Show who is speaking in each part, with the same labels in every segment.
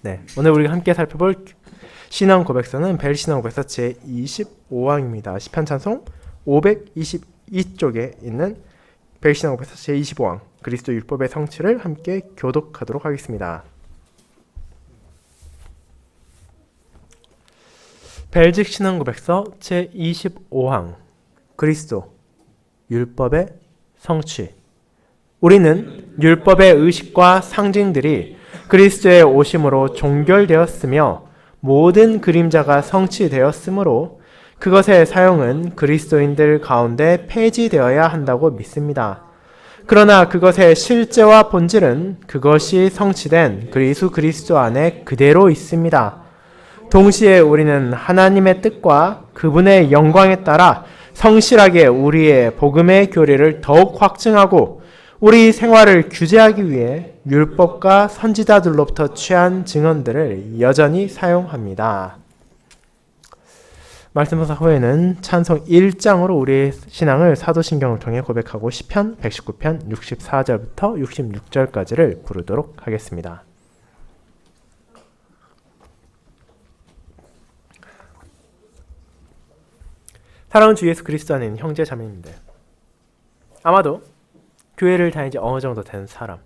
Speaker 1: 네, 오늘 우리가 함께 살펴볼 신앙 고백서는 벨 신앙 고백서 제25항입니다. 시편 찬송 522쪽에 있는 벨 신앙 고백서 제25항 그리스도 율법의 성취를 함께 교독하도록 하겠습니다. 벨직 신앙 고백서 제25항 그리스도 율법의 성취. 우리는 율법의 의식과 상징들이 그리스도의 오심으로 종결되었으며 모든 그림자가 성취되었으므로 그것의 사용은 그리스도인들 가운데 폐지되어야 한다고 믿습니다. 그러나 그것의 실제와 본질은 그것이 성취된 그리스도 안에 그대로 있습니다. 동시에 우리는 하나님의 뜻과 그분의 영광에 따라 성실하게 우리의 복음의 교리를 더욱 확증하고 우리 생활을 규제하기 위해 율법과 선지자들로부터 취한 증언들을 여전히 사용합니다. 말씀 묵상 후에는 찬송 1장으로 우리의 신앙을 사도신경을 통해 고백하고 시편 119편 64절부터 66절까지를 부르도록 하겠습니다. 사랑하는 주 예수 그리스도 안에 있는 형제 자매님들, 아마도 교회를 다닌 지 어느 정도 된 사람,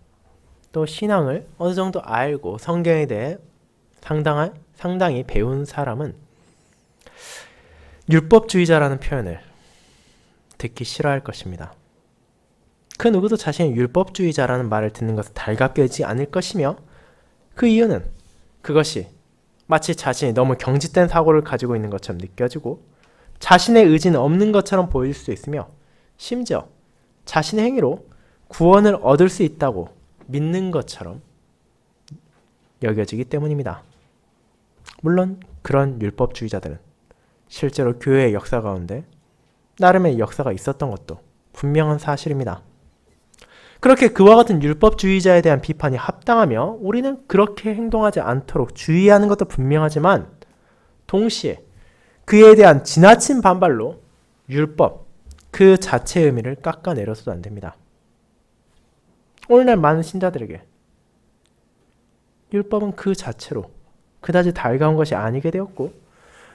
Speaker 1: 또 신앙을 어느 정도 알고 성경에 대해 상당히 배운 사람은 율법주의자라는 표현을 듣기 싫어할 것입니다. 그 누구도 자신이 율법주의자라는 말을 듣는 것을 달갑게 여기지 않을 것이며, 그 이유는 그것이 마치 자신이 너무 경직된 사고를 가지고 있는 것처럼 느껴지고 자신의 의지는 없는 것처럼 보일 수 있으며, 심지어 자신의 행위로 구원을 얻을 수 있다고 믿는 것처럼 여겨지기 때문입니다. 물론 그런 율법주의자들은 실제로 교회의 역사 가운데 나름의 역사가 있었던 것도 분명한 사실입니다. 그렇게 그와 같은 율법주의자에 대한 비판이 합당하며 우리는 그렇게 행동하지 않도록 주의하는 것도 분명하지만, 동시에 그에 대한 지나친 반발로 율법 그 자체의 의미를 깎아내려서도 안 됩니다. 오늘날 많은 신자들에게 율법은 그 자체로 그다지 달가운 것이 아니게 되었고,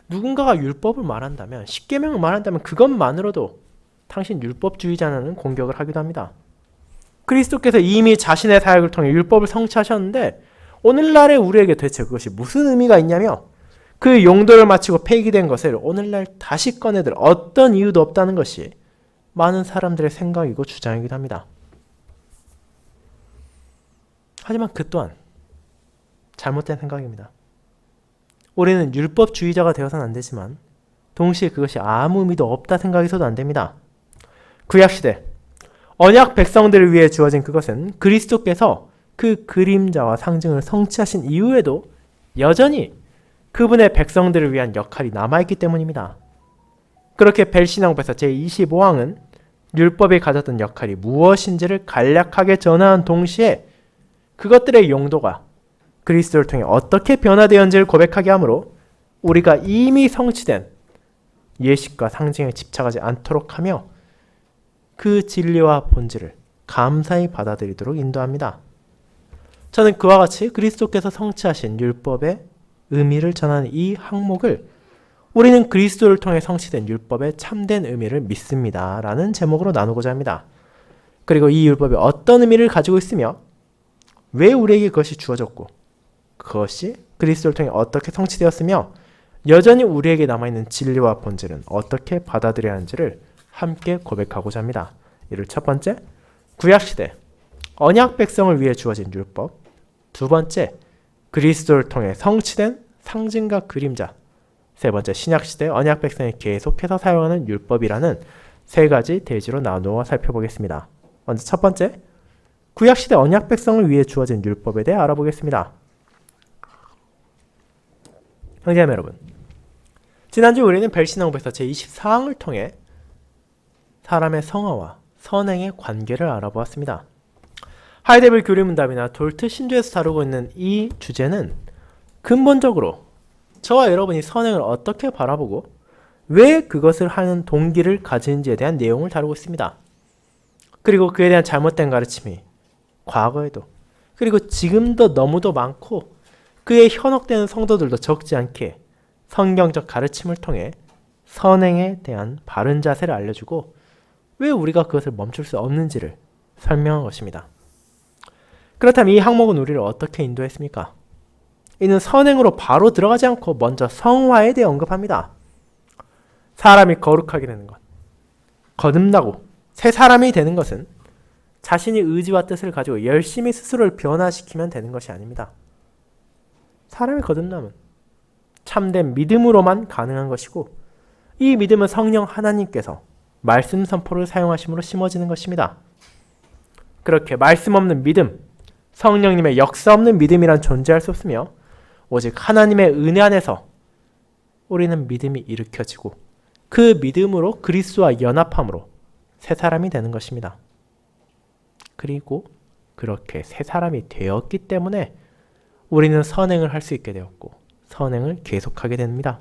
Speaker 1: 누군가가 율법을 말한다면, 십계명을 말한다면 그것만으로도 당신 율법주의자라는 공격을 하기도 합니다. 그리스도께서 이미 자신의 사역을 통해 율법을 성취하셨는데 오늘날의 우리에게 대체 그것이 무슨 의미가 있냐며, 그 용도를 마치고 폐기된 것을 오늘날 다시 꺼내들 어떤 이유도 없다는 것이 많은 사람들의 생각이고 주장이기도 합니다. 하지만 그 또한 잘못된 생각입니다. 우리는 율법주의자가 되어서는 안 되지만 동시에 그것이 아무 의미도 없다 생각해서도 안 됩니다. 구약시대 언약 백성들을 위해 주어진 그것은 그리스도께서 그 그림자와 상징을 성취하신 이후에도 여전히 그분의 백성들을 위한 역할이 남아있기 때문입니다. 그렇게 벨 신앙 고백서 제25항은 율법이 가졌던 역할이 무엇인지를 간략하게 전하는 동시에 그것들의 용도가 그리스도를 통해 어떻게 변화되었는지를 고백하게 하므로 우리가 이미 성취된 예식과 상징에 집착하지 않도록 하며 그 진리와 본질을 감사히 받아들이도록 인도합니다. 저는 그와 같이 그리스도께서 성취하신 율법의 의미를 전하는 이 항목을 우리는 그리스도를 통해 성취된 율법의 참된 의미를 믿습니다 라는 제목으로 나누고자 합니다. 그리고 이 율법이 어떤 의미를 가지고 있으며 왜 우리에게 그것이 주어졌고 그것이 그리스도를 통해 어떻게 성취되었으며 여전히 우리에게 남아있는 진리와 본질은 어떻게 받아들여야 하는지를 함께 고백하고자 합니다. 이를 첫 번째, 구약시대 언약 백성을 위해 주어진 율법. 두 번째, 그리스도를 통해 성취된 상징과 그림자. 세 번째, 신약시대 언약 백성이 계속해서 사용하는 율법이라는 세 가지 대지로 나누어 살펴보겠습니다. 먼저 첫 번째, 구약시대 언약 백성을 위해 주어진 율법에 대해 알아보겠습니다. 형제자매 여러분, 지난주 우리는 벨 신앙 고백서 제24항을 통해 사람의 성화와 선행의 관계를 알아보았습니다. 하이데벨 교리문답이나 돌트 신조에서 다루고 있는 이 주제는 근본적으로 저와 여러분이 선행을 어떻게 바라보고 왜 그것을 하는 동기를 가지는지에 대한 내용을 다루고 있습니다. 그리고 그에 대한 잘못된 가르침이 과거에도 그리고 지금도 너무도 많고 그의 현혹되는 성도들도 적지 않게 성경적 가르침을 통해 선행에 대한 바른 자세를 알려주고 왜 우리가 그것을 멈출 수 없는지를 설명한 것입니다. 그렇다면 이 항목은 우리를 어떻게 인도했습니까? 이는 선행으로 바로 들어가지 않고 먼저 성화에 대해 언급합니다. 사람이 거룩하게 되는 것, 거듭나고 새 사람이 되는 것은 자신이 의지와 뜻을 가지고 열심히 스스로를 변화시키면 되는 것이 아닙니다. 사람의 거듭남은 참된 믿음으로만 가능한 것이고 이 믿음은 성령 하나님께서 말씀 선포를 사용하심으로 심어지는 것입니다. 그렇게 말씀 없는 믿음, 성령님의 역사 없는 믿음이란 존재할 수 없으며 오직 하나님의 은혜 안에서 우리는 믿음이 일으켜지고 그 믿음으로 그리스도와 연합함으로 새 사람이 되는 것입니다. 그리고 그렇게 새 사람이 되었기 때문에 우리는 선행을 할 수 있게 되었고 선행을 계속하게 됩니다.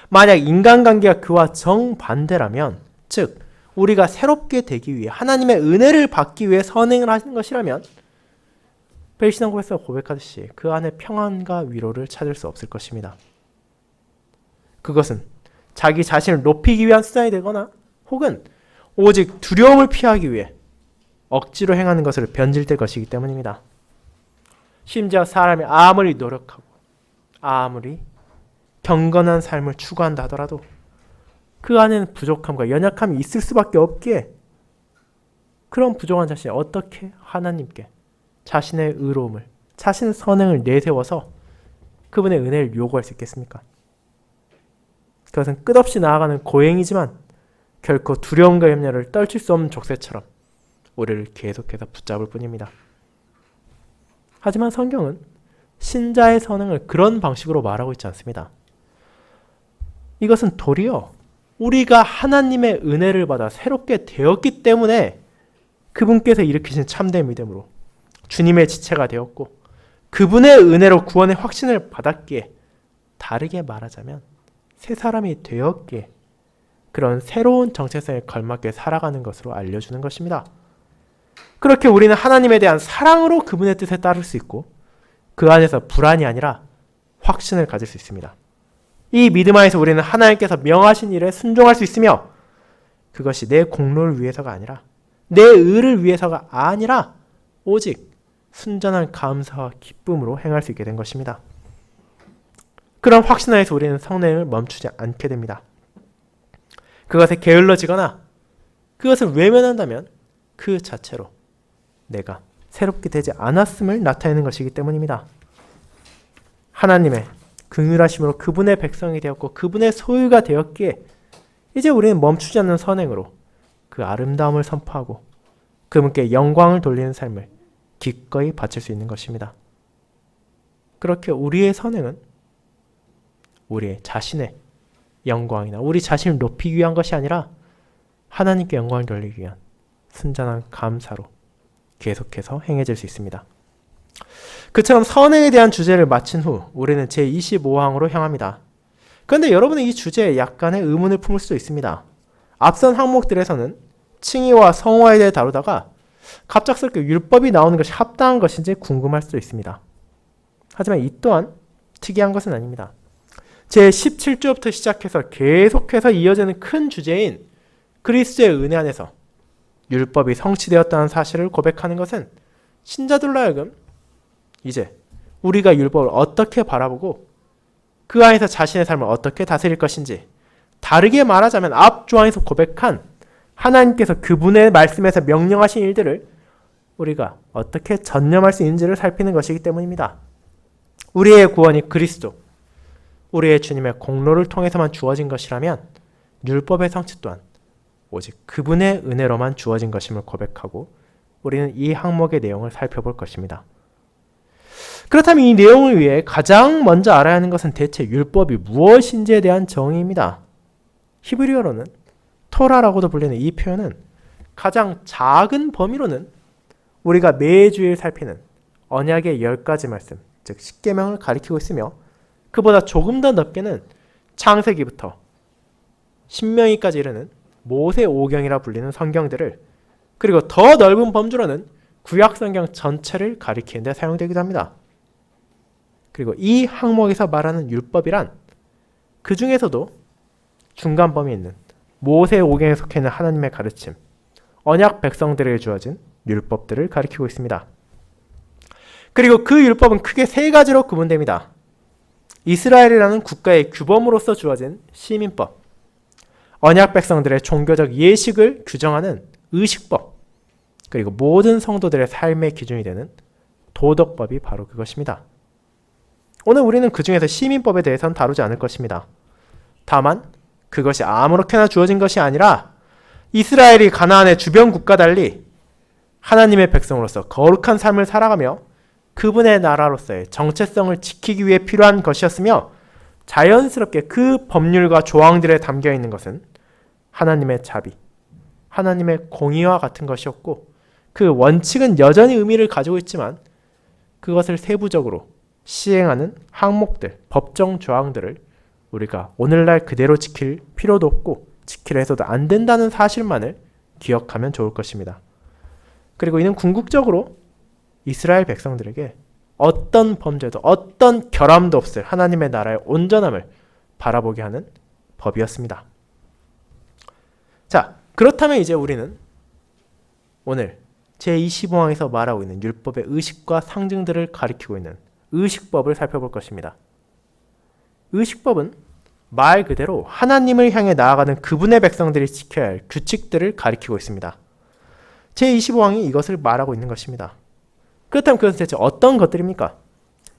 Speaker 1: 만약 인간관계가 그와 정반대라면, 즉 우리가 새롭게 되기 위해 하나님의 은혜를 받기 위해 선행을 하는 것이라면 벨신왕국에서 고백하듯이 그 안에 평안과 위로를 찾을 수 없을 것입니다. 그것은 자기 자신을 높이기 위한 수단이 되거나 혹은 오직 두려움을 피하기 위해 억지로 행하는 것으로 변질될 것이기 때문입니다. 심지어 사람이 아무리 노력하고 아무리 경건한 삶을 추구한다 하더라도 그 안에는 부족함과 연약함이 있을 수밖에 없기에 그런 부족한 자신이 어떻게 하나님께 자신의 의로움을, 자신의 선행을 내세워서 그분의 은혜를 요구할 수 있겠습니까? 그것은 끝없이 나아가는 고행이지만 결코 두려움과 염려를 떨칠 수 없는 족쇄처럼 우리를 계속해서 붙잡을 뿐입니다. 하지만 성경은 신자의 선행을 그런 방식으로 말하고 있지 않습니다. 이것은 도리어 우리가 하나님의 은혜를 받아 새롭게 되었기 때문에 그분께서 일으키신 참된 믿음으로 주님의 지체가 되었고 그분의 은혜로 구원의 확신을 받았기에, 다르게 말하자면 새 사람이 되었기에 그런 새로운 정체성에 걸맞게 살아가는 것으로 알려주는 것입니다. 그렇게 우리는 하나님에 대한 사랑으로 그분의 뜻에 따를 수 있고 그 안에서 불안이 아니라 확신을 가질 수 있습니다. 이 믿음 안에서 우리는 하나님께서 명하신 일에 순종할 수 있으며 그것이 내 공로를 위해서가 아니라 내 의를 위해서가 아니라 오직 순전한 감사와 기쁨으로 행할 수 있게 된 것입니다. 그런 확신 안에서 우리는 성행을 멈추지 않게 됩니다. 그것에 게을러지거나 그것을 외면한다면 그 자체로 내가 새롭게 되지 않았음을 나타내는 것이기 때문입니다. 하나님의 긍휼하심으로 그분의 백성이 되었고 그분의 소유가 되었기에 이제 우리는 멈추지 않는 선행으로 그 아름다움을 선포하고 그분께 영광을 돌리는 삶을 기꺼이 바칠 수 있는 것입니다. 그렇게 우리의 선행은 우리의 자신의 영광이나 우리 자신을 높이기 위한 것이 아니라 하나님께 영광을 돌리기 위한 순전한 감사로 계속해서 행해질 수 있습니다. 그처럼 선행에 대한 주제를 마친 후 우리는 제25항으로 향합니다. 그런데 여러분은 이 주제에 약간의 의문을 품을 수도 있습니다. 앞선 항목들에서는 칭의와 성화에 대해 다루다가 갑작스럽게 율법이 나오는 것이 합당한 것인지 궁금할 수도 있습니다. 하지만 이 또한 특이한 것은 아닙니다. 제17조부터 시작해서 계속해서 이어지는 큰 주제인 그리스도의 은혜 안에서 율법이 성취되었다는 사실을 고백하는 것은 신자들로 하여금 이제 우리가 율법을 어떻게 바라보고 그 안에서 자신의 삶을 어떻게 다스릴 것인지, 다르게 말하자면 앞 조항에서 고백한 하나님께서 그분의 말씀에서 명령하신 일들을 우리가 어떻게 전념할 수 있는지를 살피는 것이기 때문입니다. 우리의 구원이 그리스도, 우리의 주님의 공로를 통해서만 주어진 것이라면 율법의 성취 또한 오직 그분의 은혜로만 주어진 것임을 고백하고 우리는 이 항목의 내용을 살펴볼 것입니다. 그렇다면 이 내용을 위해 가장 먼저 알아야 하는 것은 대체 율법이 무엇인지에 대한 정의입니다. 히브리어로는 토라라고도 불리는 이 표현은 가장 작은 범위로는 우리가 매주일 살피는 언약의 10가지 말씀, 즉 10계명을 가리키고 있으며 그보다 조금 더 넓게는 창세기부터 신명기까지 이르는 모세 오경이라 불리는 성경들을, 그리고 더 넓은 범주로는 구약 성경 전체를 가리키는 데 사용되기도 합니다. 그리고 이 항목에서 말하는 율법이란 그 중에서도 중간 범위에 있는 모세오경에 속해 있는 하나님의 가르침, 언약 백성들에게 주어진 율법들을 가리키고 있습니다. 그리고 그 율법은 크게 세 가지로 구분됩니다. 이스라엘이라는 국가의 규범으로서 주어진 시민법, 언약 백성들의 종교적 예식을 규정하는 의식법, 그리고 모든 성도들의 삶의 기준이 되는 도덕법이 바로 그것입니다. 오늘 우리는 그 중에서 시민법에 대해서는 다루지 않을 것입니다. 다만 그것이 아무렇게나 주어진 것이 아니라 이스라엘이 가나안의 주변 국가 달리 하나님의 백성으로서 거룩한 삶을 살아가며 그분의 나라로서의 정체성을 지키기 위해 필요한 것이었으며 자연스럽게 그 법률과 조항들에 담겨 있는 것은 하나님의 자비, 하나님의 공의와 같은 것이었고 그 원칙은 여전히 의미를 가지고 있지만 그것을 세부적으로 시행하는 항목들, 법정 조항들을 우리가 오늘날 그대로 지킬 필요도 없고 지키려 해서도 안 된다는 사실만을 기억하면 좋을 것입니다. 그리고 이는 궁극적으로 이스라엘 백성들에게 어떤 범죄도 어떤 결함도 없을 하나님의 나라의 온전함을 바라보게 하는 법이었습니다. 자, 그렇다면 이제 우리는 오늘 제25항에서 말하고 있는 율법의 의식과 상징들을 가리키고 있는 의식법을 살펴볼 것입니다. 의식법은 말 그대로 하나님을 향해 나아가는 그분의 백성들이 지켜야 할 규칙들을 가리키고 있습니다. 제25항이 이것을 말하고 있는 것입니다. 그렇다면 그것은 대체 어떤 것들입니까?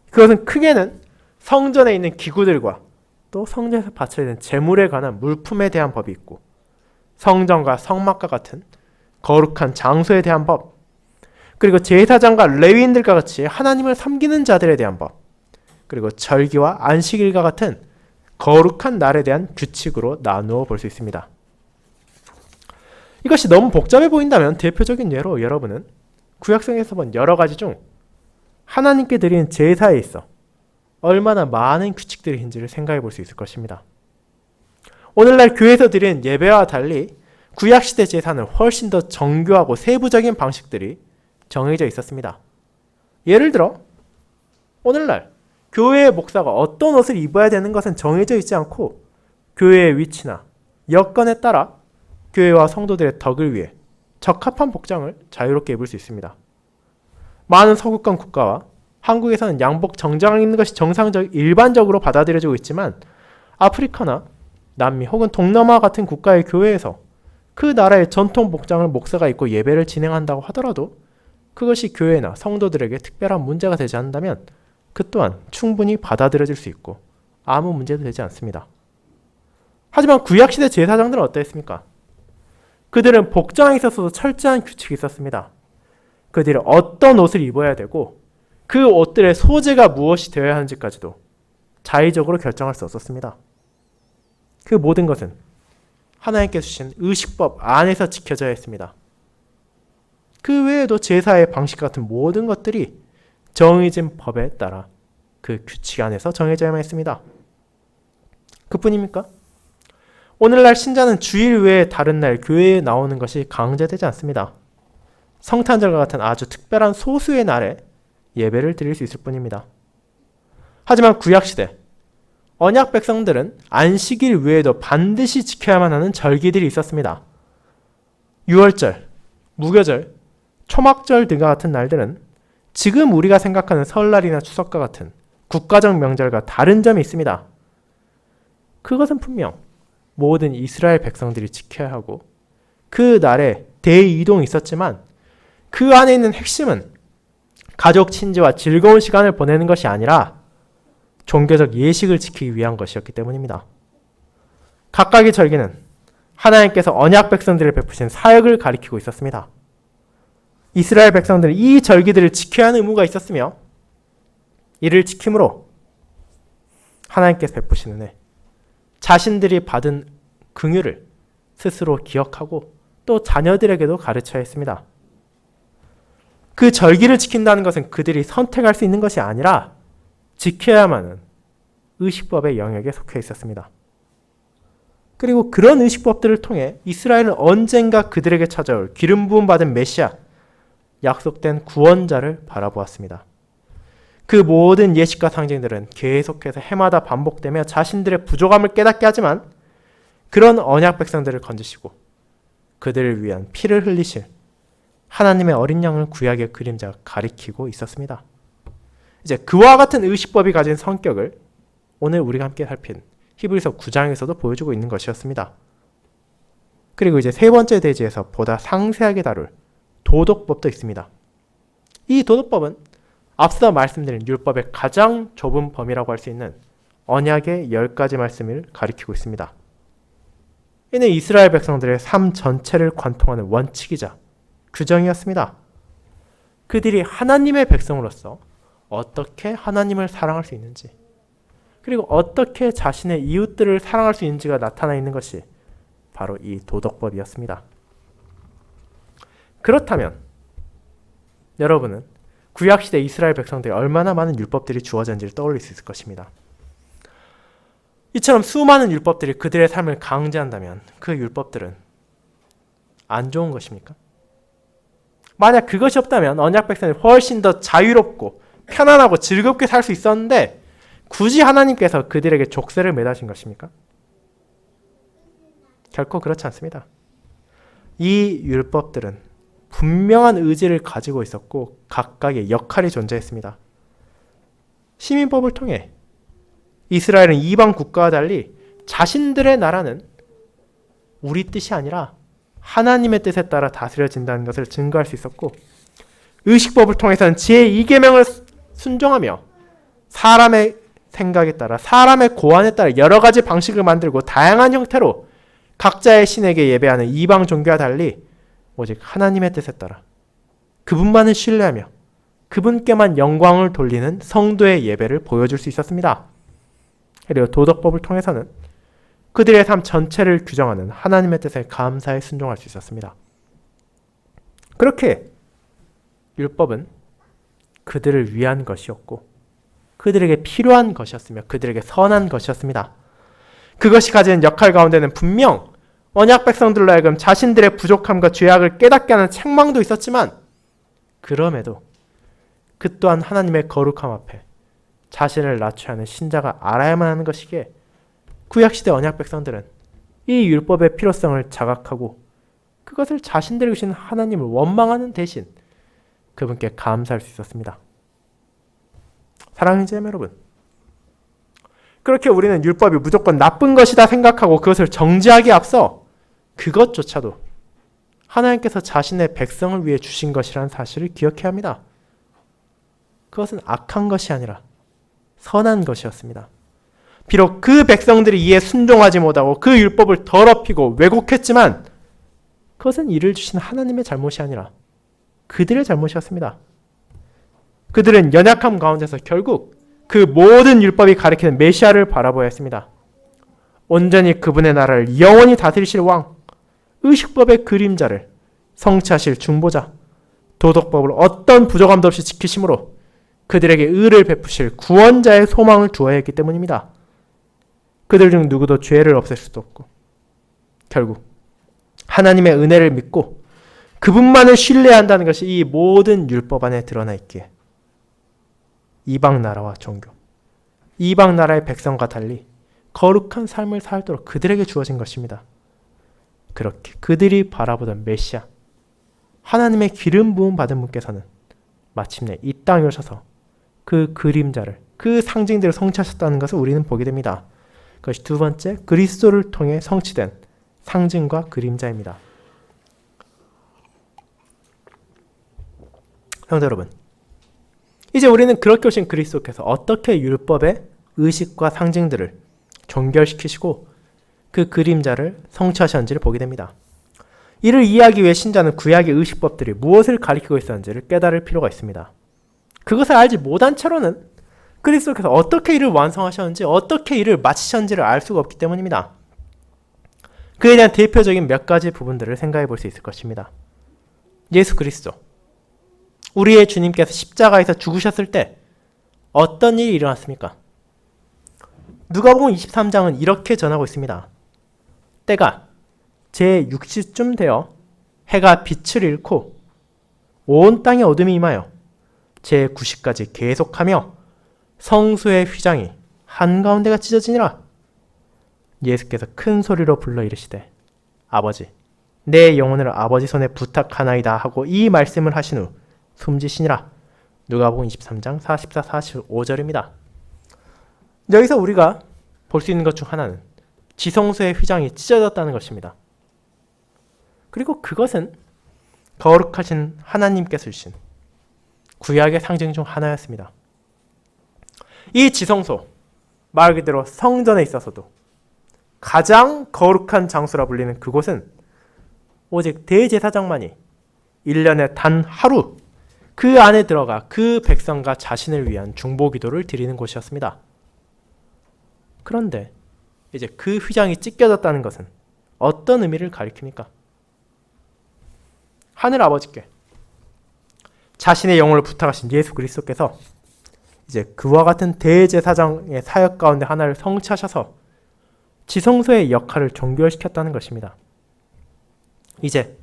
Speaker 1: 그것은 크게는 성전에 있는 기구들과 또 성전에서 바쳐야 되는 제물에 관한 물품에 대한 법이 있고 성전과 성막과 같은 거룩한 장소에 대한 법, 그리고 제사장과 레위인들과 같이 하나님을 섬기는 자들에 대한 법, 그리고 절기와 안식일과 같은 거룩한 날에 대한 규칙으로 나누어 볼 수 있습니다. 이것이 너무 복잡해 보인다면 대표적인 예로 여러분은 구약성에서 본 여러 가지 중 하나님께 드리는 제사에 있어 얼마나 많은 규칙들이 있는지를 생각해 볼 수 있을 것입니다. 오늘날 교회에서 드리는 예배와 달리 구약시대 제사는 훨씬 더 정교하고 세부적인 방식들이 정해져 있었습니다. 예를 들어 오늘날 교회의 목사가 어떤 옷을 입어야 되는 것은 정해져 있지 않고 교회의 위치나 여건에 따라 교회와 성도들의 덕을 위해 적합한 복장을 자유롭게 입을 수 있습니다. 많은 서구권 국가와 한국에서는 양복 정장을 입는 것이 일반적으로 받아들여지고 있지만 아프리카나 남미 혹은 동남아 같은 국가의 교회에서 그 나라의 전통 복장을 목사가 입고 예배를 진행한다고 하더라도 그것이 교회나 성도들에게 특별한 문제가 되지 않는다면 그 또한 충분히 받아들여질 수 있고 아무 문제도 되지 않습니다. 하지만 구약시대 제사장들은 어떠했습니까? 그들은 복장에 있어서도 철저한 규칙이 있었습니다. 그들이 어떤 옷을 입어야 되고 그 옷들의 소재가 무엇이 되어야 하는지까지도 자의적으로 결정할 수 없었습니다. 그 모든 것은 하나님께서 주신 의식법 안에서 지켜져야 했습니다. 그 외에도 제사의 방식 같은 모든 것들이 정해진 법에 따라 그 규칙 안에서 정해져야만 했습니다. 그뿐입니까? 오늘날 신자는 주일 외에 다른 날 교회에 나오는 것이 강제되지 않습니다. 성탄절과 같은 아주 특별한 소수의 날에 예배를 드릴 수 있을 뿐입니다. 하지만 구약시대 언약 백성들은 안식일 외에도 반드시 지켜야만 하는 절기들이 있었습니다. 유월절, 무교절, 초막절 등과 같은 날들은 지금 우리가 생각하는 설날이나 추석과 같은 국가적 명절과 다른 점이 있습니다. 그것은 분명 모든 이스라엘 백성들이 지켜야 하고 그 날에 대이동이 있었지만 그 안에 있는 핵심은 가족 친지와 즐거운 시간을 보내는 것이 아니라 종교적 예식을 지키기 위한 것이었기 때문입니다. 각각의 절기는 하나님께서 언약 백성들을 베푸신 사역을 가리키고 있었습니다. 이스라엘 백성들은 이 절기들을 지켜야 하는 의무가 있었으며 이를 지킴으로 하나님께서 베푸신 은혜, 자신들이 받은 긍휼을 스스로 기억하고 또 자녀들에게도 가르쳐야 했습니다. 그 절기를 지킨다는 것은 그들이 선택할 수 있는 것이 아니라 지켜야만 하는 의식법의 영역에 속해 있었습니다. 그리고 그런 의식법들을 통해 이스라엘은 언젠가 그들에게 찾아올 기름 부음 받은 메시아, 약속된 구원자를 바라보았습니다. 그 모든 예식과 상징들은 계속해서 해마다 반복되며 자신들의 부족함을 깨닫게 하지만 그런 언약 백성들을 건지시고 그들을 위한 피를 흘리실 하나님의 어린 양을 구약의 그림자가 가리키고 있었습니다. 이제 그와 같은 의식법이 가진 성격을 오늘 우리가 함께 살핀 히브리서 9장에서도 보여주고 있는 것이었습니다. 그리고 이제 세 번째 대지에서 보다 상세하게 다룰 도덕법도 있습니다. 이 도덕법은 앞서 말씀드린 율법의 가장 좁은 범위라고 할 수 있는 언약의 10가지 말씀을 가리키고 있습니다. 이는 이스라엘 백성들의 삶 전체를 관통하는 원칙이자 규정이었습니다. 그들이 하나님의 백성으로서 어떻게 하나님을 사랑할 수 있는지, 그리고 어떻게 자신의 이웃들을 사랑할 수 있는지가 나타나 있는 것이 바로 이 도덕법이었습니다. 그렇다면 여러분은 구약시대 이스라엘 백성들이 얼마나 많은 율법들이 주어졌는지를 떠올릴 수 있을 것입니다. 이처럼 수많은 율법들이 그들의 삶을 강제한다면 그 율법들은 안 좋은 것입니까? 만약 그것이 없다면 언약 백성이 훨씬 더 자유롭고 편안하고 즐겁게 살 수 있었는데 굳이 하나님께서 그들에게 족쇄를 매다신 것입니까? 결코 그렇지 않습니다. 이 율법들은 분명한 의지를 가지고 있었고 각각의 역할이 존재했습니다. 시민법을 통해 이스라엘은 이방 국가와 달리 자신들의 나라는 우리 뜻이 아니라 하나님의 뜻에 따라 다스려진다는 것을 증거할 수 있었고, 의식법을 통해서는 제2계명을 순종하며 사람의 생각에 따라 사람의 고안에 따라 여러 가지 방식을 만들고 다양한 형태로 각자의 신에게 예배하는 이방 종교와 달리 오직 하나님의 뜻에 따라 그분만을 신뢰하며 그분께만 영광을 돌리는 성도의 예배를 보여줄 수 있었습니다. 그리고 도덕법을 통해서는 그들의 삶 전체를 규정하는 하나님의 뜻에 감사히 순종할 수 있었습니다. 그렇게 율법은 그들을 위한 것이었고 그들에게 필요한 것이었으며 그들에게 선한 것이었습니다. 그것이 가진 역할 가운데는 분명 언약 백성들로 하여금 자신들의 부족함과 죄악을 깨닫게 하는 책망도 있었지만 그럼에도 그 또한 하나님의 거룩함 앞에 자신을 낮춰야 하는 신자가 알아야만 하는 것이기에 구약시대 언약 백성들은 이 율법의 필요성을 자각하고 그것을 자신들에게 주신 하나님을 원망하는 대신 그분께 감사할 수 있었습니다. 사랑하는 자매 여러분, 그렇게 우리는 율법이 무조건 나쁜 것이다 생각하고 그것을 정죄하기에 앞서 그것조차도 하나님께서 자신의 백성을 위해 주신 것이라는 사실을 기억해야 합니다. 그것은 악한 것이 아니라 선한 것이었습니다. 비록 그 백성들이 이에 순종하지 못하고 그 율법을 더럽히고 왜곡했지만 그것은 이를 주신 하나님의 잘못이 아니라 그들의 잘못이었습니다. 그들은 연약함 가운데서 결국 그 모든 율법이 가리키는 메시아를 바라보아야 했습니다. 온전히 그분의 나라를 영원히 다스리실 왕, 의식법의 그림자를 성취하실 중보자, 도덕법을 어떤 부족함도 없이 지키심으로 그들에게 의를 베푸실 구원자의 소망을 두어야 했기 때문입니다. 그들 중 누구도 죄를 없앨 수도 없고 결국 하나님의 은혜를 믿고 그분만을 신뢰해야 한다는 것이 이 모든 율법 안에 드러나 있기에 이방 나라와 종교, 이방 나라의 백성과 달리 거룩한 삶을 살도록 그들에게 주어진 것입니다. 그렇게 그들이 바라보던 메시아, 하나님의 기름 부음 받은 분께서는 마침내 이 땅에 오셔서 그 그림자를, 그 상징들을 성취하셨다는 것을 우리는 보게 됩니다. 그것이 두 번째, 그리스도를 통해 성취된 상징과 그림자입니다. 성도 여러분, 이제 우리는 그렇게 오신 그리스도께서 어떻게 율법의 의식과 상징들을 종결시키시고 그 그림자를 성취하셨는지를 보게 됩니다. 이를 이해하기 위해 신자는 구약의 의식법들이 무엇을 가리키고 있었는지를 깨달을 필요가 있습니다. 그것을 알지 못한 채로는 그리스도께서 어떻게 이를 완성하셨는지, 어떻게 이를 마치셨는지를 알 수가 없기 때문입니다. 그에 대한 대표적인 몇 가지 부분들을 생각해 볼 수 있을 것입니다. 예수 그리스도, 우리의 주님께서 십자가에서 죽으셨을 때 어떤 일이 일어났습니까? 누가복음 23장은 이렇게 전하고 있습니다. 때가 제6시쯤 되어 해가 빛을 잃고 온 땅에 어둠이 임하여 제9시까지 계속하며 성소의 휘장이 한가운데가 찢어지니라. 예수께서 큰 소리로 불러 이르시되 아버지 내 영혼을 아버지 손에 부탁하나이다 하고 이 말씀을 하신 후 숨지시니라. 누가복음 23장 44, 45절입니다. 여기서 우리가 볼 수 있는 것 중 하나는 지성소의 휘장이 찢어졌다는 것입니다. 그리고 그것은 거룩하신 하나님께서 주신 구약의 상징 중 하나였습니다. 이 지성소, 말 그대로 성전에 있어서도 가장 거룩한 장소라 불리는 그곳은 오직 대제사장만이 1년에 단 하루 그 안에 들어가 그 백성과 자신을 위한 중보기도를 드리는 곳이었습니다. 그런데 이제 그 휘장이 찢겨졌다는 것은 어떤 의미를 가리킵니까? 하늘 아버지께 자신의 영혼을 부탁하신 예수 그리스도께서 이제 그와 같은 대제사장의 사역 가운데 하나를 성취하셔서 지성소의 역할을 종결시켰다는 것입니다. 이제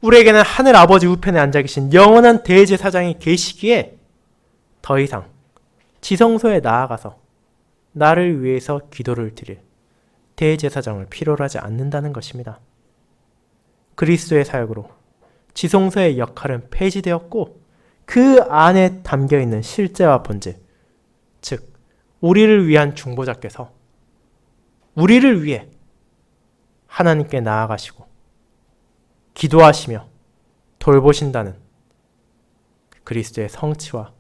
Speaker 1: 우리에게는 하늘 아버지 우편에 앉아 계신 영원한 대제사장이 계시기에 더 이상 지성소에 나아가서 나를 위해서 기도를 드릴 대제사장을 필요로 하지 않는다는 것입니다. 그리스도의 사역으로 지성소의 역할은 폐지되었고 그 안에 담겨있는 실제와 본질, 즉 우리를 위한 중보자께서 우리를 위해 하나님께 나아가시고 기도하시며 돌보신다는 그리스도의 성취와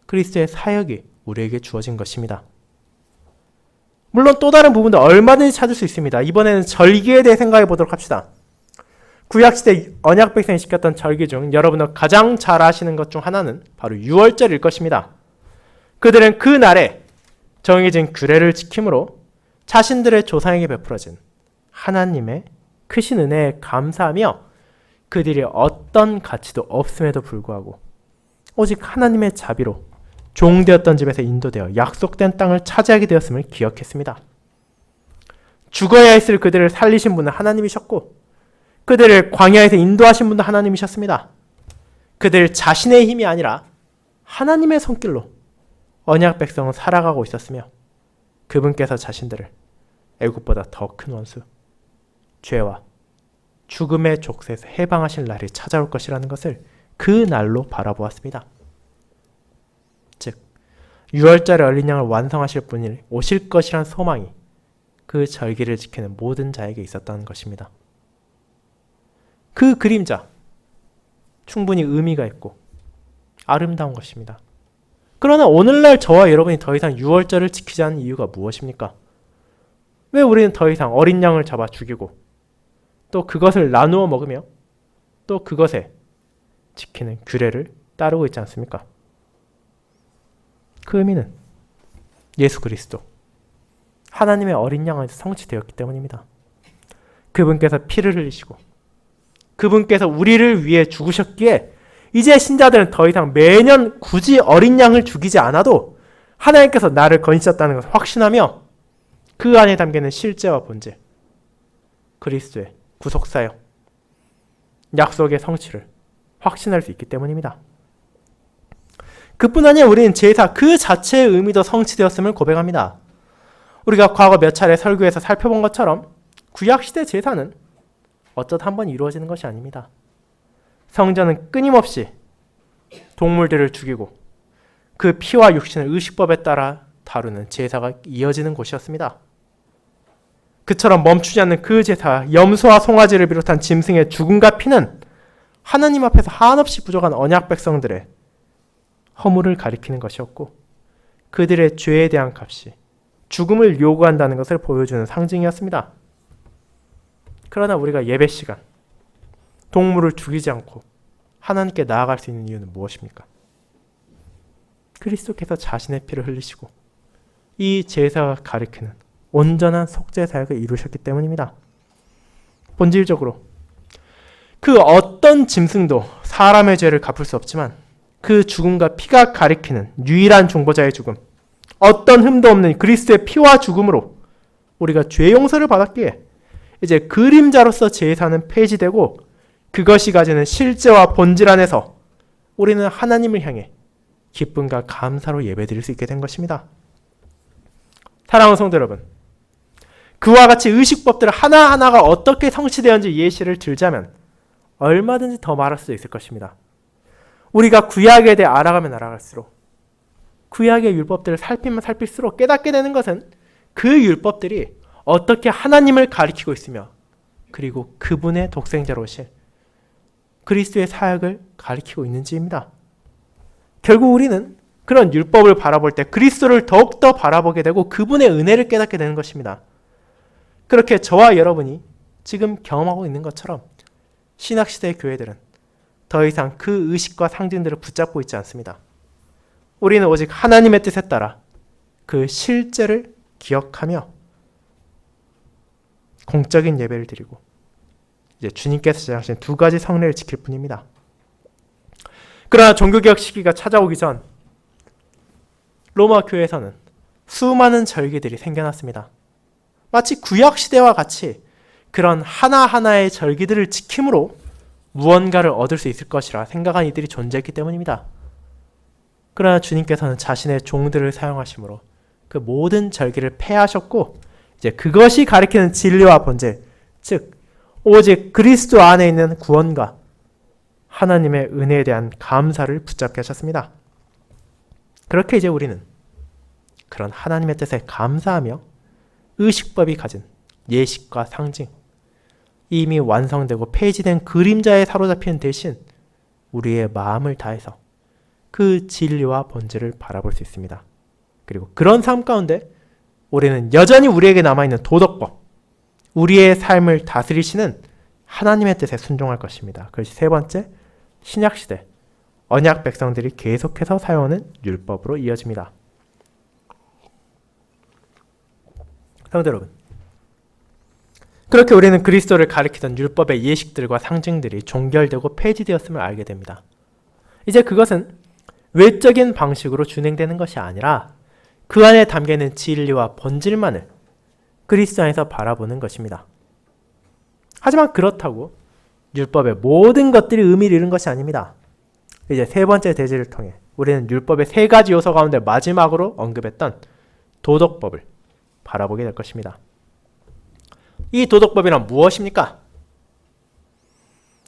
Speaker 1: 그리스도의 사역이 우리에게 주어진 것입니다. 물론 또 다른 부분도 얼마든지 찾을 수 있습니다. 이번에는 절기에 대해 생각해 보도록 합시다. 구약시대 언약 백성이 지켰던 절기 중 여러분은 가장 잘 아시는 것 중 하나는 바로 유월절일 것입니다. 그들은 그 날에 정해진 규례를 지킴으로 자신들의 조상에게 베풀어진 하나님의 크신 은혜에 감사하며 그들이 어떤 가치도 없음에도 불구하고 오직 하나님의 자비로 종되었던 집에서 인도되어 약속된 땅을 차지하게 되었음을 기억했습니다. 죽어야 했을 그들을 살리신 분은 하나님이셨고 그들을 광야에서 인도하신 분도 하나님이셨습니다. 그들 자신의 힘이 아니라 하나님의 손길로 언약 백성은 살아가고 있었으며 그분께서 자신들을 애굽보다 더 큰 원수, 죄와 죽음의 족쇄에서 해방하실 날이 찾아올 것이라는 것을 그 날로 바라보았습니다. 즉 유월절의 어린 양을 완성하실 분이 오실 것이란 소망이 그 절기를 지키는 모든 자에게 있었다는 것입니다. 그 그림자 충분히 의미가 있고 아름다운 것입니다. 그러나 오늘날 저와 여러분이 더 이상 유월절을 지키지 않는 이유가 무엇입니까? 왜 우리는 더 이상 어린 양을 잡아 죽이고 또 그것을 나누어 먹으며 또 그것에 지키는 규례를 따르고 있지 않습니까? 그 의미는 예수 그리스도 하나님의 어린 양 안에서 성취되었기 때문입니다. 그분께서 피를 흘리시고 그분께서 우리를 위해 죽으셨기에 이제 신자들은 더 이상 매년 굳이 어린 양을 죽이지 않아도 하나님께서 나를 건지셨다는 것을 확신하며 그 안에 담기는 실제와 본질, 그리스도의 구속사역, 약속의 성취를 확신할 수 있기 때문입니다. 그뿐 아니라 우리는 제사 그 자체의 의미도 성취되었음을 고백합니다. 우리가 과거 몇 차례 설교에서 살펴본 것처럼 구약시대 제사는 어쩌다 한번 이루어지는 것이 아닙니다. 성전은 끊임없이 동물들을 죽이고 그 피와 육신을 의식법에 따라 다루는 제사가 이어지는 곳이었습니다. 그처럼 멈추지 않는 그 제사, 염소와 송아지를 비롯한 짐승의 죽음과 피는 하나님 앞에서 한없이 부족한 언약 백성들의 허물을 가리키는 것이었고 그들의 죄에 대한 값이 죽음을 요구한다는 것을 보여주는 상징이었습니다. 그러나 우리가 예배 시간, 동물을 죽이지 않고 하나님께 나아갈 수 있는 이유는 무엇입니까? 그리스도께서 자신의 피를 흘리시고 이 제사가 가리키는 온전한 속죄 사역을 이루셨기 때문입니다. 본질적으로 그 어떤 짐승도 사람의 죄를 갚을 수 없지만 그 죽음과 피가 가리키는 유일한 중보자의 죽음, 어떤 흠도 없는 그리스도의 피와 죽음으로 우리가 죄 용서를 받았기에 이제 그림자로서 제사는 폐지되고 그것이 가지는 실제와 본질 안에서 우리는 하나님을 향해 기쁨과 감사로 예배드릴 수 있게 된 것입니다. 사랑하는 성도 여러분, 그와 같이 의식법들 하나하나가 어떻게 성취되었는지 예시를 들자면 얼마든지 더 말할 수 있을 것입니다. 우리가 구약에 대해 알아가면 알아갈수록, 구약의 율법들을 살피면 살필수록 깨닫게 되는 것은 그 율법들이 어떻게 하나님을 가리키고 있으며, 그리고 그분의 독생자로 오실 그리스도의 사역을 가리키고 있는지입니다. 결국 우리는 그런 율법을 바라볼 때 그리스도를 더욱더 바라보게 되고 그분의 은혜를 깨닫게 되는 것입니다. 그렇게 저와 여러분이 지금 경험하고 있는 것처럼 신학시대의 교회들은 더 이상 그 의식과 상징들을 붙잡고 있지 않습니다. 우리는 오직 하나님의 뜻에 따라 그 실제를 기억하며 공적인 예배를 드리고 이제 주님께서 제정하신 두 가지 성례를 지킬 뿐입니다. 그러나 종교개혁 시기가 찾아오기 전 로마 교회에서는 수많은 절기들이 생겨났습니다. 마치 구약시대와 같이 그런 하나하나의 절기들을 지킴으로 무언가를 얻을 수 있을 것이라 생각한 이들이 존재했기 때문입니다. 그러나 주님께서는 자신의 종들을 사용하심으로 그 모든 절기를 폐하셨고 이제 그것이 가리키는 진리와 본질, 즉 오직 그리스도 안에 있는 구원과 하나님의 은혜에 대한 감사를 붙잡게 하셨습니다. 그렇게 이제 우리는 그런 하나님의 뜻에 감사하며 의식법이 가진 예식과 상징, 이미 완성되고 폐지된 그림자에 사로잡히는 대신 우리의 마음을 다해서 그 진리와 본질을 바라볼 수 있습니다. 그리고 그런 삶 가운데 우리는 여전히 우리에게 남아있는 도덕법, 우리의 삶을 다스리시는 하나님의 뜻에 순종할 것입니다. 그것이 세 번째, 신약시대 언약 백성들이 계속해서 사용하는 율법으로 이어집니다. 성도 여러분, 그렇게 우리는 그리스도를 가리키던 율법의 예식들과 상징들이 종결되고 폐지되었음을 알게 됩니다. 이제 그것은 외적인 방식으로 준행되는 것이 아니라 그 안에 담겨있는 진리와 본질만을 그리스도 안에서 바라보는 것입니다. 하지만 그렇다고 율법의 모든 것들이 의미를 잃은 것이 아닙니다. 이제 세 번째 대지를 통해 우리는 율법의 세 가지 요소 가운데 마지막으로 언급했던 도덕법을 바라보게 될 것입니다. 이 도덕법이란 무엇입니까?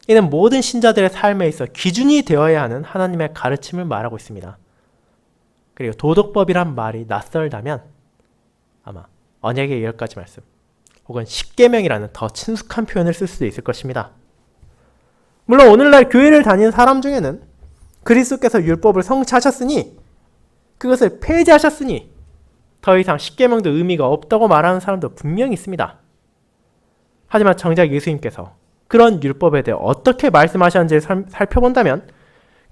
Speaker 1: 이는 모든 신자들의 삶에 있어 기준이 되어야 하는 하나님의 가르침을 말하고 있습니다. 그리고 도덕법이란 말이 낯설다면 아마 언약의 10가지 말씀 혹은 십계명이라는 더 친숙한 표현을 쓸 수도 있을 것입니다. 물론 오늘날 교회를 다니는 사람 중에는 그리스도께서 율법을 성취하셨으니 그것을 폐지하셨으니 더 이상 십계명도 의미가 없다고 말하는 사람도 분명히 있습니다. 하지만 정작 예수님께서 그런 율법에 대해 어떻게 말씀하셨는지를 살펴본다면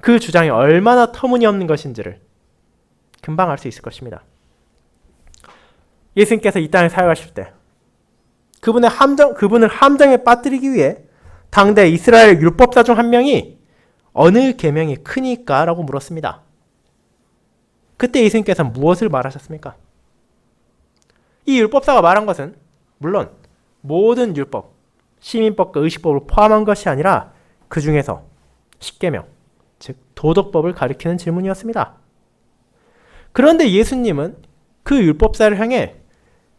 Speaker 1: 그 주장이 얼마나 터무니없는 것인지를 금방 알 수 있을 것입니다. 예수님께서 이 땅에 사역하실 때 그분을 함정에 빠뜨리기 위해 당대 이스라엘 율법사 중 한 명이 어느 계명이 크니까? 라고 물었습니다. 그때 예수님께서 무엇을 말하셨습니까? 이 율법사가 말한 것은 물론 모든 율법, 시민법과 의식법을 포함한 것이 아니라 그 중에서 십계명, 즉 도덕법을 가리키는 질문이었습니다. 그런데 예수님은 그 율법사를 향해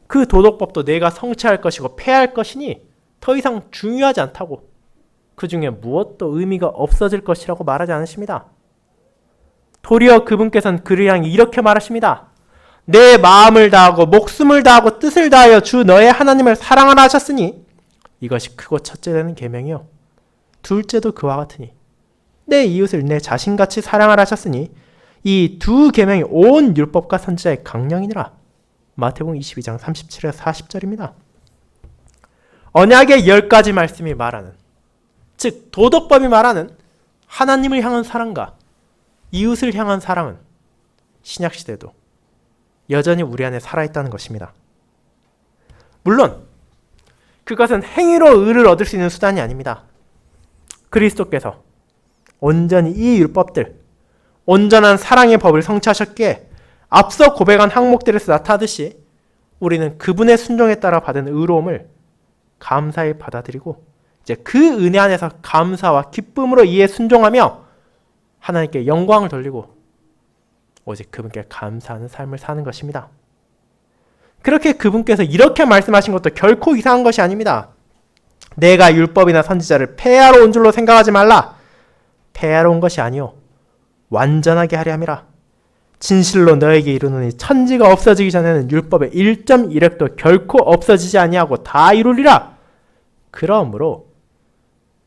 Speaker 1: 그 도덕법도 내가 성취할 것이고 폐할 것이니 더 이상 중요하지 않다고, 그 중에 무엇도 의미가 없어질 것이라고 말하지 않으십니다. 도리어 그분께서는 그를 향해 이렇게 말하십니다. 내 마음을 다하고 목숨을 다하고 뜻을 다하여 주 너의 하나님을 사랑하라 하셨으니 이것이 크고 첫째 되는 계명이요 둘째도 그와 같으니 내 이웃을 내 자신같이 사랑하라 하셨으니 이 두 계명이 온 율법과 선지자의 강령이니라. 마태복음 22장 37에서 40절입니다. 언약의 10가지 말씀이 말하는, 즉 도덕법이 말하는 하나님을 향한 사랑과 이웃을 향한 사랑은 신약시대도 여전히 우리 안에 살아있다는 것입니다. 물론 그것은 행위로 의를 얻을 수 있는 수단이 아닙니다. 그리스도께서 온전히 이 율법들, 온전한 사랑의 법을 성취하셨기에 앞서 고백한 항목들에서 나타나듯이 우리는 그분의 순종에 따라 받은 의로움을 감사히 받아들이고 이제 그 은혜 안에서 감사와 기쁨으로 이에 순종하며 하나님께 영광을 돌리고 오직 그분께 감사하는 삶을 사는 것입니다. 그렇게 그분께서 이렇게 말씀하신 것도 결코 이상한 것이 아닙니다. 내가 율법이나 선지자를 폐하러 온 줄로 생각하지 말라. 폐하러 온 것이 아니요 완전하게 하려 함이라. 진실로 너에게 이르노니 천지가 없어지기 전에는 율법의 1.1획도 결코 없어지지 아니하고 다 이루리라. 그러므로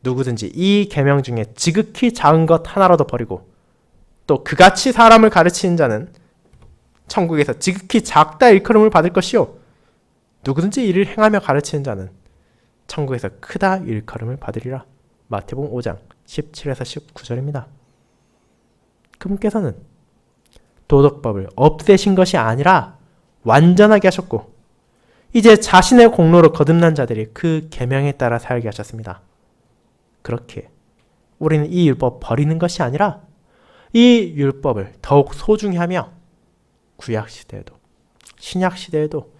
Speaker 1: 누구든지 이 계명 중에 지극히 작은 것 하나라도 버리고 또 그같이 사람을 가르치는 자는 천국에서 지극히 작다 일컬음을 받을 것이요 누구든지 이를 행하며 가르치는 자는 천국에서 크다 일컬음을 받으리라. 마태복음 5장 17에서 19절입니다. 그분께서는 도덕법을 없애신 것이 아니라 완전하게 하셨고 이제 자신의 공로로 거듭난 자들이 그 계명에 따라 살게 하셨습니다. 그렇게 우리는 이 율법 버리는 것이 아니라 이 율법을 더욱 소중히 하며 구약시대에도 신약시대에도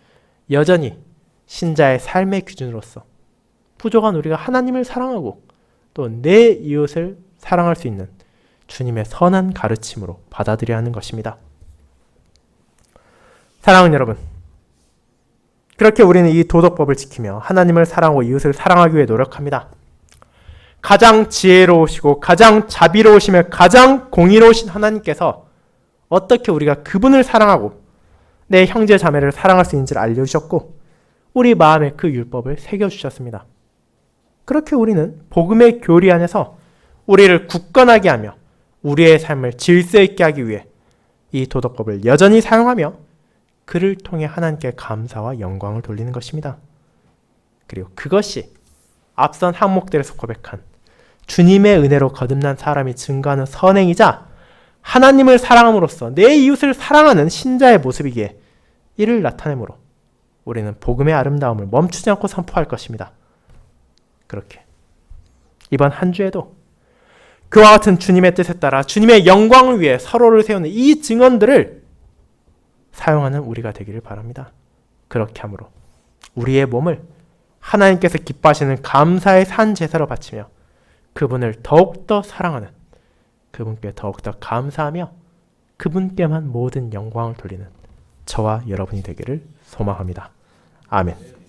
Speaker 1: 여전히 신자의 삶의 기준으로서 부족한 우리가 하나님을 사랑하고 또 내 이웃을 사랑할 수 있는 주님의 선한 가르침으로 받아들여야 하는 것입니다. 사랑하는 여러분, 그렇게 우리는 이 도덕법을 지키며 하나님을 사랑하고 이웃을 사랑하기 위해 노력합니다. 가장 지혜로우시고 가장 자비로우시며 가장 공의로우신 하나님께서 어떻게 우리가 그분을 사랑하고 내 형제 자매를 사랑할 수 있는지를 알려주셨고 우리 마음에 그 율법을 새겨주셨습니다. 그렇게 우리는 복음의 교리 안에서 우리를 굳건하게 하며 우리의 삶을 질서 있게 하기 위해 이 도덕법을 여전히 사용하며 그를 통해 하나님께 감사와 영광을 돌리는 것입니다. 그리고 그것이 앞선 항목들에서 고백한 주님의 은혜로 거듭난 사람이 증거하는 선행이자 하나님을 사랑함으로써 내 이웃을 사랑하는 신자의 모습이기에 이를 나타내므로 우리는 복음의 아름다움을 멈추지 않고 선포할 것입니다. 그렇게 이번 한 주에도 그와 같은 주님의 뜻에 따라 주님의 영광을 위해 서로를 세우는 이 증언들을 사용하는 우리가 되기를 바랍니다. 그렇게 함으로 우리의 몸을 하나님께서 기뻐하시는 감사의 산 제사로 바치며 그분을 더욱더 사랑하는 그분께 더욱더 감사하며 그분께만 모든 영광을 돌리는 저와 여러분이 되기를 소망합니다. 아멘.